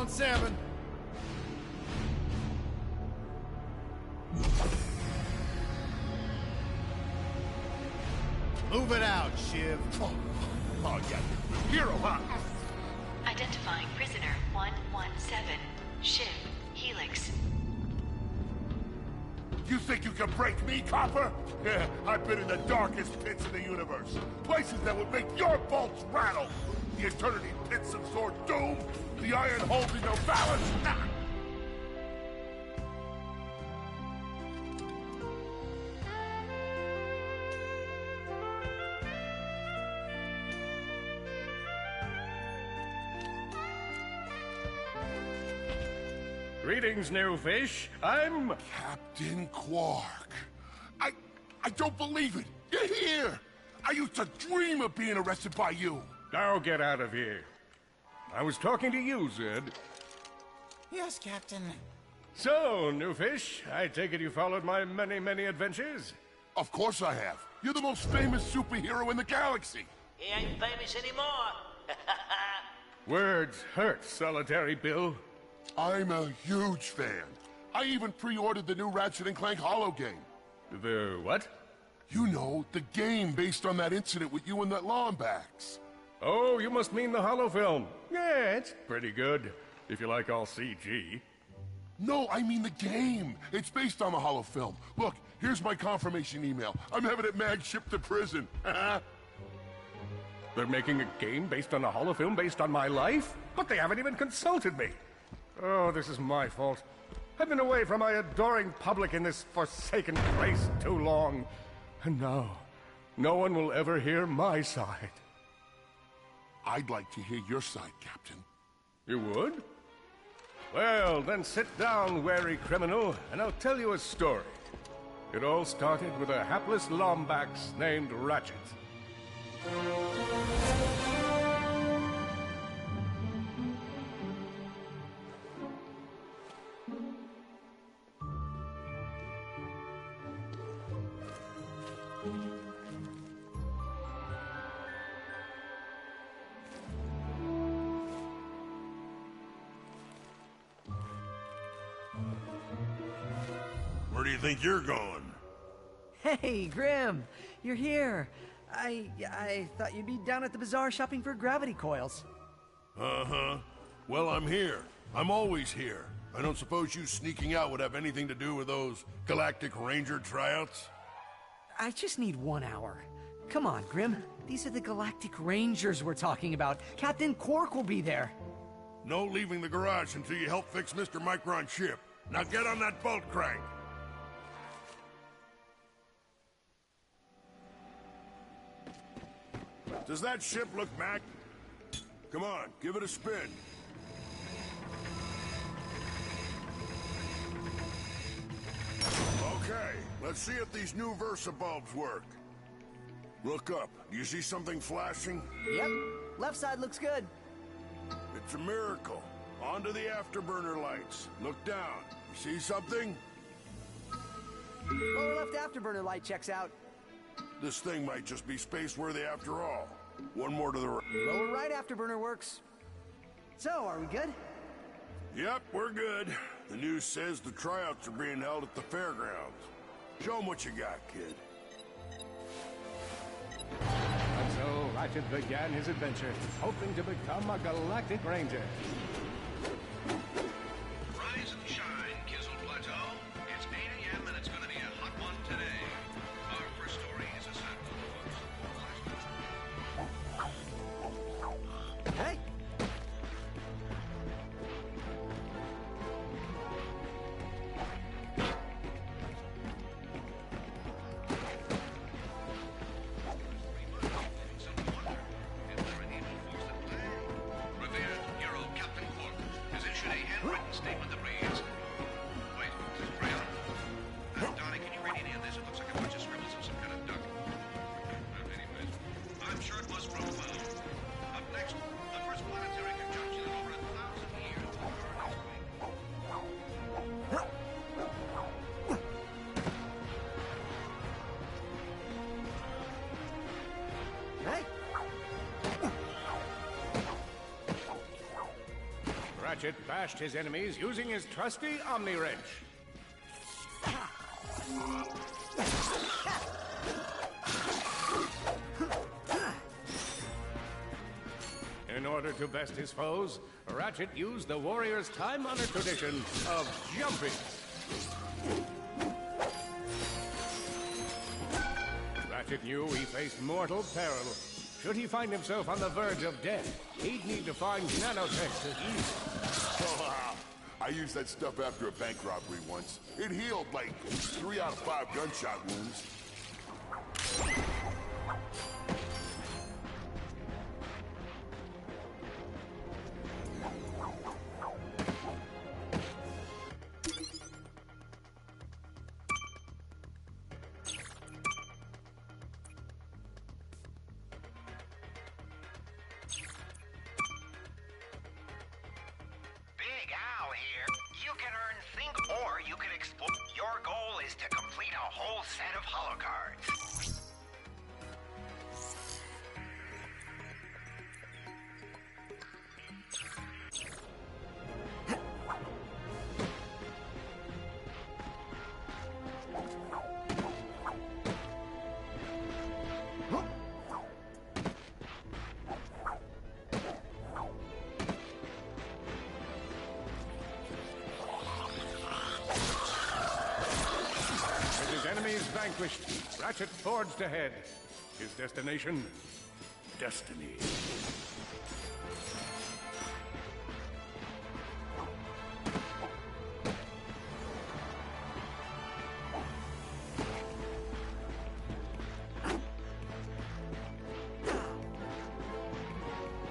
on 7. Move it out, Shiv. Oh, yeah. Hero, huh? Identifying prisoner 117, Shiv, Helix. You think you can break me, Copper? Yeah, I've been in the darkest pits of the universe. Places that would make your bolts rattle. The Eternity Pits of Sword Doom. The Iron Holes in your balance. Nah. Greetings, new fish. I'm... Captain Quark. I don't believe it. You're here. I used to dream of being arrested by you. Now get out of here. I was talking to you, Zed. Yes, Captain. So, new fish, I take it you followed my many, many adventures? Of course I have. You're the most famous superhero in the galaxy. He ain't famous anymore. Words hurt, Solitary Bill. I'm a huge fan. I even pre-ordered the new Ratchet & Clank Holo game. The what? You know, the game based on that incident with you and that Lombax. Oh, you must mean the Holo film. Yeah, it's pretty good, if you like all CG. No, I mean the game. It's based on the Holo film. Look, here's my confirmation email. I'm having it mag shipped to prison. They're making a game based on a Holo film based on my life? But they haven't even consulted me. Oh, this is my fault. I've been away from my adoring public in this forsaken place too long. And now, no one will ever hear my side. I'd like to hear your side, Captain. You would? Well, then sit down, wary criminal, and I'll tell you a story. It all started with a hapless Lombax named Ratchet. Where do you think you're going? Hey, Grim! You're here! I thought you'd be down at the bazaar shopping for gravity coils. Uh-huh. Well, I'm here. I'm always here. I don't suppose you sneaking out would have anything to do with those Galactic Ranger tryouts? I just need 1 hour. Come on, Grim. These are the Galactic Rangers we're talking about. Captain Quark will be there. No leaving the garage until you help fix Mr. Micron's ship. Now get on that bolt crank. Does that ship look back? Come on, give it a spin. Okay, let's see if these new Versa bulbs work. Look up. Do you see something flashing? Yep. Left side looks good. It's a miracle. Onto the afterburner lights. Look down. You see something? Lower left afterburner light checks out. This thing might just be space-worthy after all. One more to the right. Lower right afterburner works. So, are we good? Yep, we're good. The news says the tryouts are being held at the fairgrounds. Show 'em what you got, kid. And so Ratchet began his adventure, hoping to become a Galactic Ranger. Rise and shine, Kizzle Plateau. It's 8 a.m. and it's going to be a hot one today. Our first story is a sample, folks. Hey! Revered hero Captain Quark has issued a handwritten statement that reads... Wait, is this crayon? Donnie, can you read any of this? It looks like a bunch of scribbles of some kind of duck. Anyways, I'm sure it was profound. Up next, the first planetary conjunction in over 1,000 years. Hey! Ratchet bashed his enemies using his trusty Omni Wrench. In order to best his foes, Ratchet used the warrior's time-honored tradition of jumping. Ratchet knew he faced mortal peril. Should he find himself on the verge of death, he'd need to find nanotech to eat. I used that stuff after a bank robbery once. It healed like 3 out of 5 gunshot wounds. Big Al here. You can earn Think or you can explore. Your goal is to complete a whole set of holocards. With his enemies vanquished, Ratchet forged ahead. His destination? Destiny.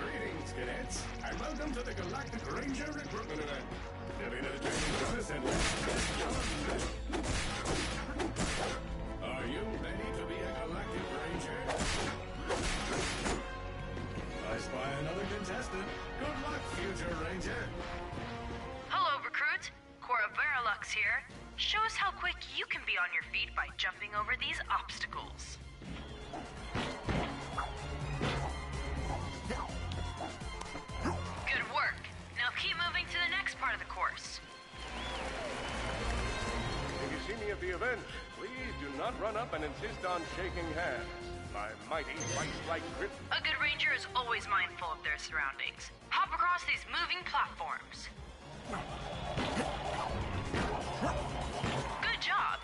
Greetings, cadets, and welcome to the Galactic Ranger Recruitment Event. Arena's training business and Are you ready to be a Galactic Ranger? I spy another contestant. Good luck, future Ranger. Hello, recruit. Cora Veralux here. Show us how quick you can be on your feet by jumping over these obstacles. Good work. Now keep moving to the next part of the course. If you see me at the event, please do not run up and insist on shaking hands. My mighty white-like grip. A good ranger is always mindful of their surroundings. Hop across these moving platforms. Good job.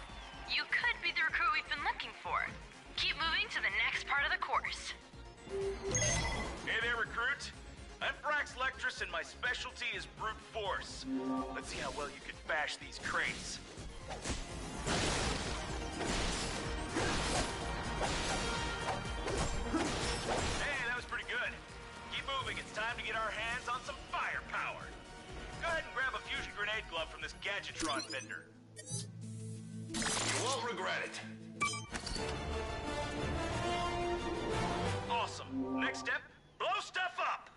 You could be the recruit we've been looking for. Keep moving to the next part of the course. Hey there, recruit. I'm Brax Lectrus, and my specialty is brute force. Let's see how well you can bash these crates. Hey, that was pretty good. Keep moving. It's time to get our hands on some firepower. Go ahead and grab a fusion grenade glove from this Gadgetron vendor. You won't regret it. Awesome. Next step, blow stuff up.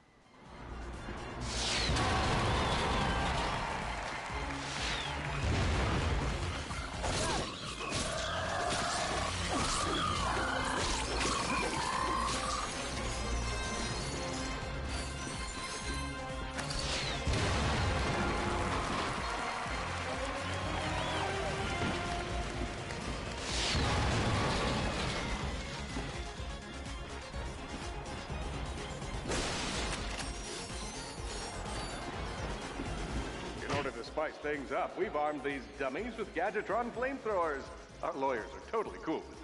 In order to spice things up, we've armed these dummies with Gadgetron flamethrowers. Our lawyers are totally cool with it.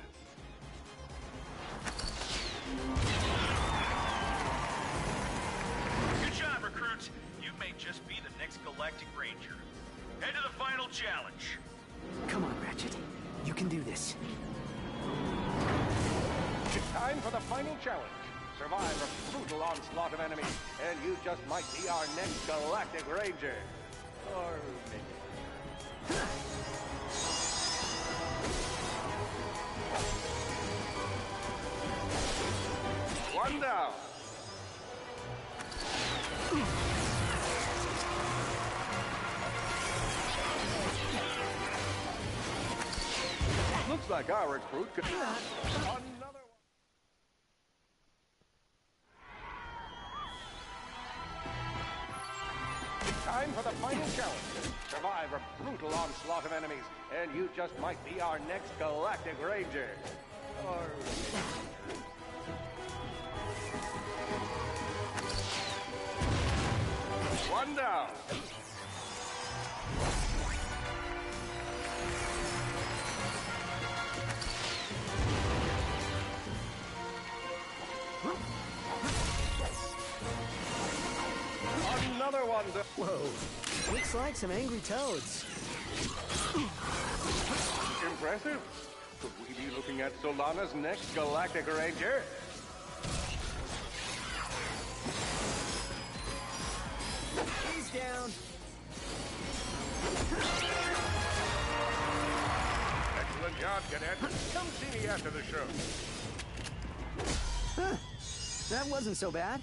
Good job, recruit. You may just be the next Galactic Ranger. Head to the final challenge. Come on, Ratchet. You can do this. It's time for the final challenge. Survive a brutal onslaught of enemies, and you just might be our next Galactic Ranger. Or maybe. One down. Looks like our recruit could... Another one. Time for the final challenge. Survive a brutal onslaught of enemies, and you just might be our next Galactic Ranger. Or... One down. Another one. Whoa. Looks like some angry toads. Impressive. Could we be looking at Solana's next Galactic Ranger? He's down. Excellent job, Cadet. Come see me after the show. Huh. That wasn't so bad.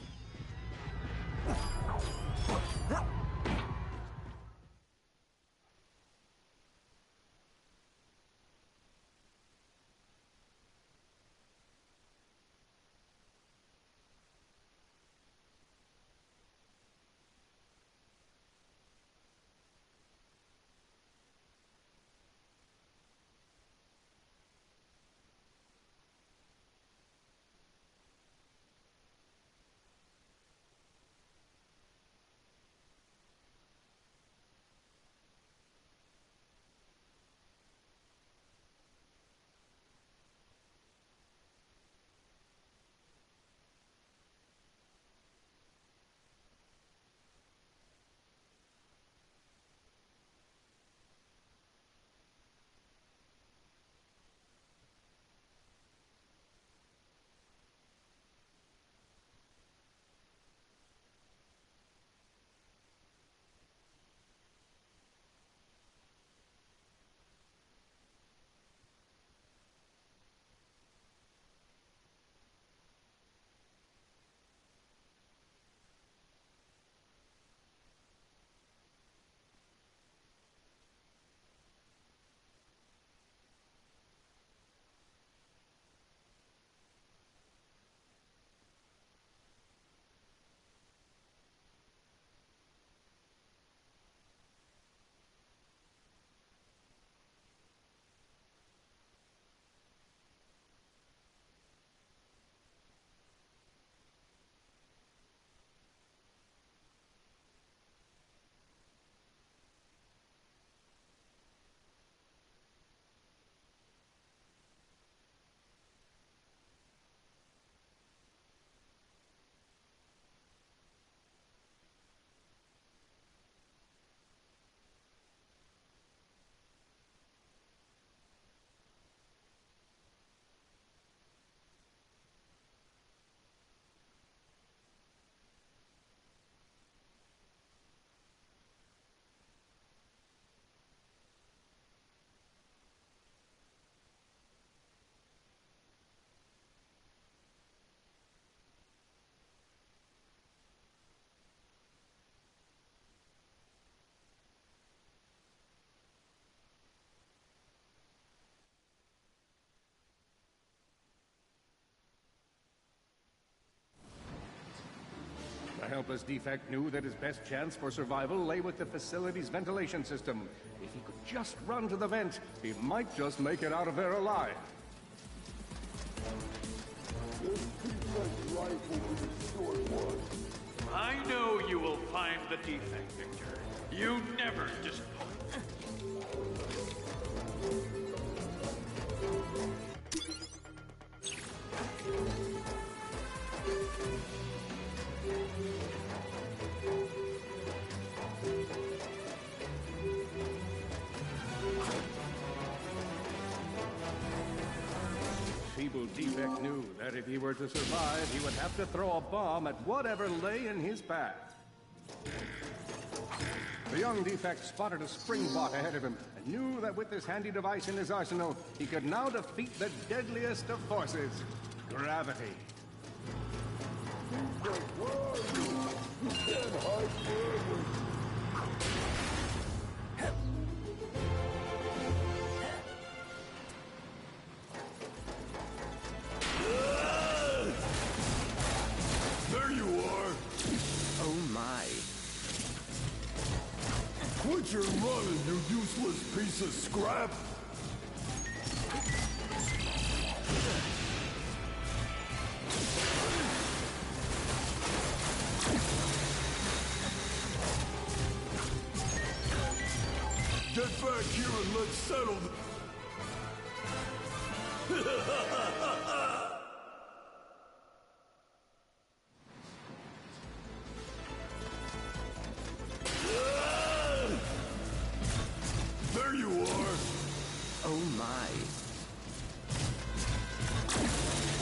The helpless defect knew that his best chance for survival lay with the facility's ventilation system. If he could just run to the vent, he might just make it out of there alive. I know you will find the defect, Victor. You never disappoint. Feeble Defect knew that if he were to survive, he would have to throw a bomb at whatever lay in his path. The young Defect spotted a spring bot ahead of him and knew that with this handy device in his arsenal, he could now defeat the deadliest of forces, gravity. There you are! Oh my. your running, you useless piece of scrap! Get back here and let's settle There you are! Oh my.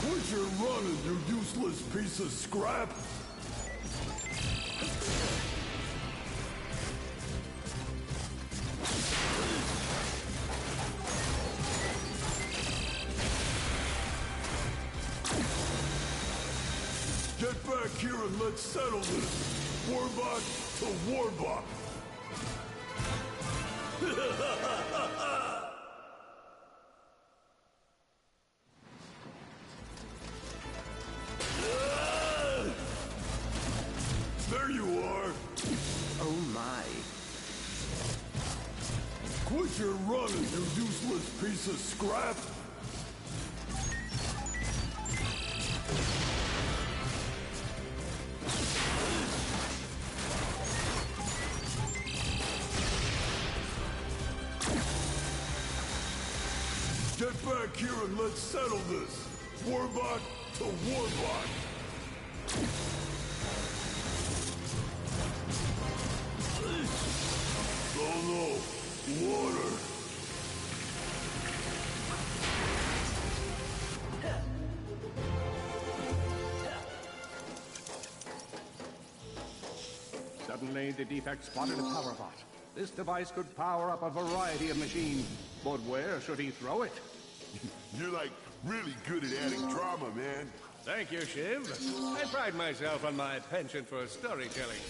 Quit your running, you useless piece of scrap! Get back here and let's settle this! Warbot to Warbot! There you are! Oh my. Quit your running, you useless piece of scrap! Get back here and let's settle this! Warbot to Warbot! Oh no! Water! Suddenly, the defect spotted a power bot. This device could power up a variety of machines, but where should he throw it? You're like really good at adding drama, man. Thank you, Shiv. I pride myself on my penchant for storytelling.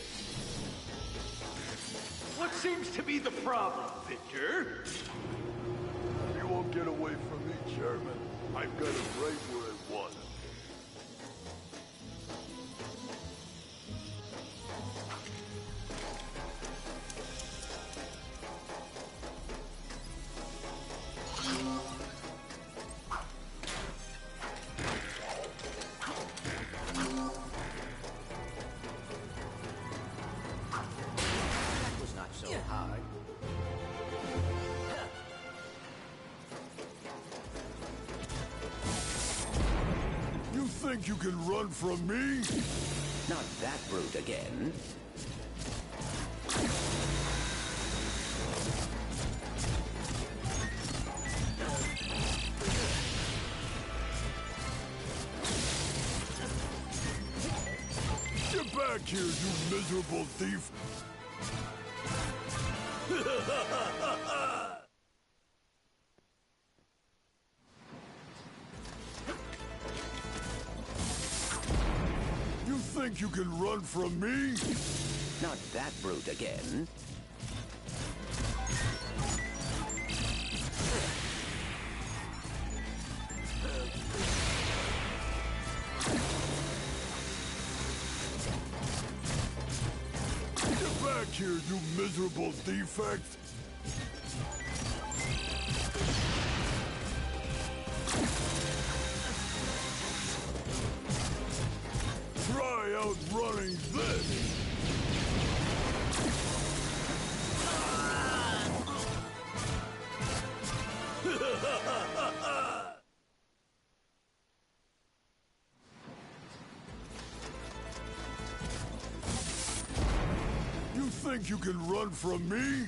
What seems to be the problem, Victor? You won't get away from me, Chairman. I've got it right where I want it. Think you can run from me? Not that brute again. Get back here, you miserable thief! Think you can run from me? Not that brute again. Get back here, you miserable defect! Try outrunning this! You think you can run from me?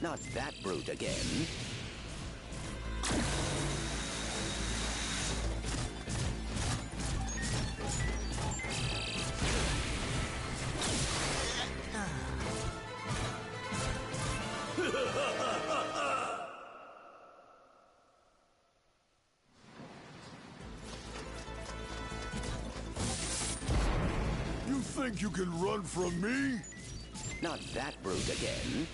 Not that brute again. You think you can run from me? Not that brute again.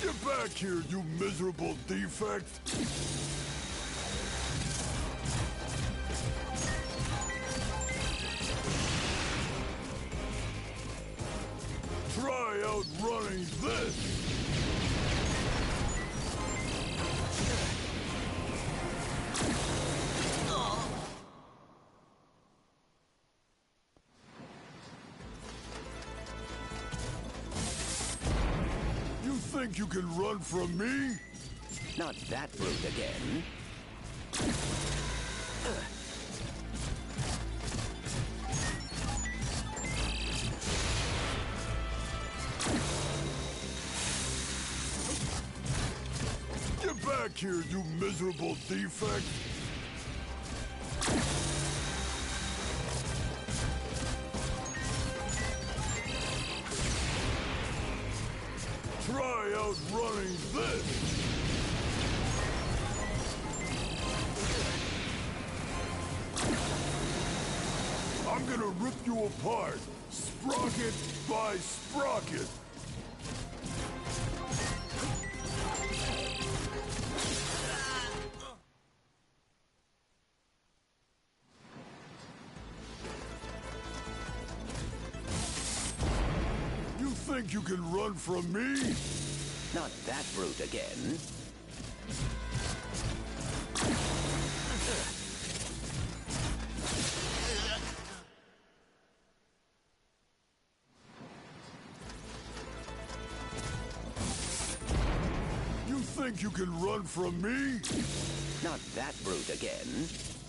Get back here, you miserable defect! Try outrunning this! You think you can run from me? Not that brute again. Get back here, you miserable defect! Try outrunning this! I'm gonna rip you apart, sprocket by sprocket! You think you can run from me? Not that brute again. You think you can run from me? Not that brute again.